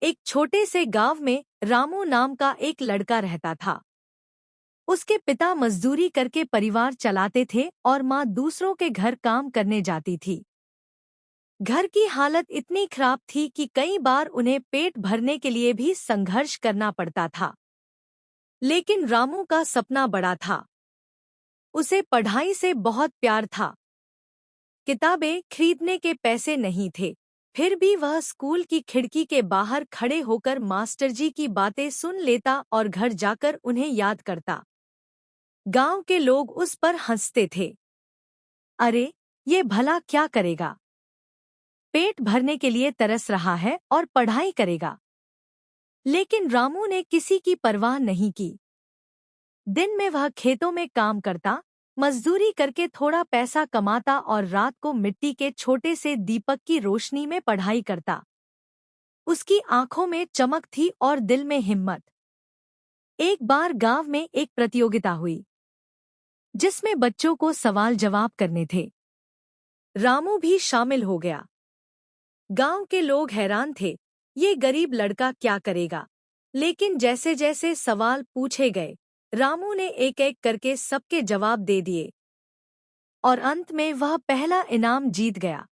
एक छोटे से गांव में रामू नाम का एक लड़का रहता था। उसके पिता मजदूरी करके परिवार चलाते थे और माँ दूसरों के घर काम करने जाती थी। घर की हालत इतनी खराब थी कि कई बार उन्हें पेट भरने के लिए भी संघर्ष करना पड़ता था। लेकिन रामू का सपना बड़ा था। उसे पढ़ाई से बहुत प्यार था। किताबें खरीदने के पैसे नहीं थे, फिर भी वह स्कूल की खिड़की के बाहर खड़े होकर मास्टर जी की बातें सुन लेता और घर जाकर उन्हें याद करता। गांव के लोग उस पर हंसते थे। अरे, ये भला क्या करेगा? पेट भरने के लिए तरस रहा है और पढ़ाई करेगा। लेकिन रामू ने किसी की परवाह नहीं की। दिन में वह खेतों में काम करता, मजदूरी करके थोड़ा पैसा कमाता और रात को मिट्टी के छोटे से दीपक की रोशनी में पढ़ाई करता। उसकी आंखों में चमक थी और दिल में हिम्मत। एक बार गांव में एक प्रतियोगिता हुई, जिसमें बच्चों को सवाल जवाब करने थे। रामू भी शामिल हो गया। गांव के लोग हैरान थे, ये गरीब लड़का क्या करेगा? लेकिन जैसे जैसे सवाल पूछे गए, रामू ने एक एक करके सबके जवाब दे दिए और अंत में वह पहला इनाम जीत गया।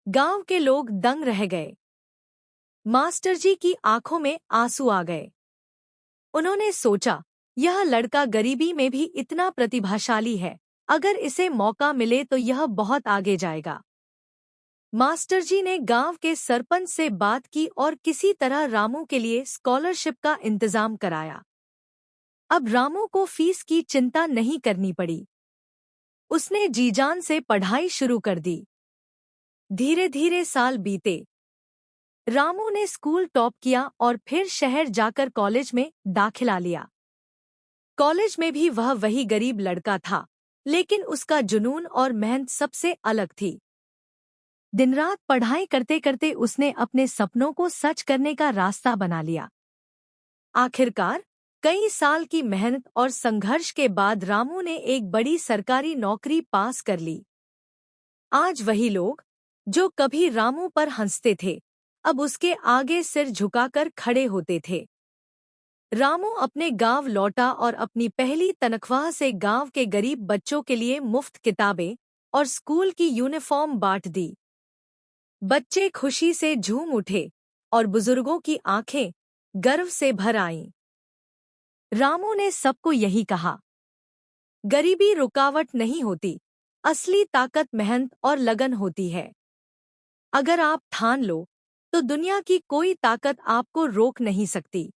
गांव के लोग दंग रह गए। मास्टर जी की आंखों में आंसू आ गए। उन्होंने सोचा, यह लड़का गरीबी में भी इतना प्रतिभाशाली है, अगर इसे मौका मिले तो यह बहुत आगे जाएगा। मास्टर जी ने गांव के सरपंच से बात की और किसी तरह रामू के लिए स्कॉलरशिप का इंतजाम कराया। अब रामू को फीस की चिंता नहीं करनी पड़ी। उसने जी-जान से पढ़ाई शुरू कर दी। धीरे धीरे साल बीते। रामू ने स्कूल टॉप किया और फिर शहर जाकर कॉलेज में दाखिला लिया। कॉलेज में भी वह वही गरीब लड़का था, लेकिन उसका जुनून और मेहनत सबसे अलग थी। दिन रात पढ़ाई करते करते उसने अपने सपनों को सच करने का रास्ता बना लिया। आखिरकार कई साल की मेहनत और संघर्ष के बाद रामू ने एक बड़ी सरकारी नौकरी पास कर ली। आज वही लोग, जो कभी रामू पर हंसते थे, अब उसके आगे सिर झुकाकर खड़े होते थे। रामू अपने गांव लौटा और अपनी पहली तनख्वाह से गांव के गरीब बच्चों के लिए मुफ्त किताबें और स्कूल की यूनिफॉर्म बांट दी। बच्चे खुशी से झूम उठे और बुजुर्गों की आंखें गर्व से भर आईं। रामू ने सबको यही कहा, गरीबी रुकावट नहीं होती, असली ताकत मेहनत और लगन होती है। अगर आप ठान लो, तो दुनिया की कोई ताकत आपको रोक नहीं सकती।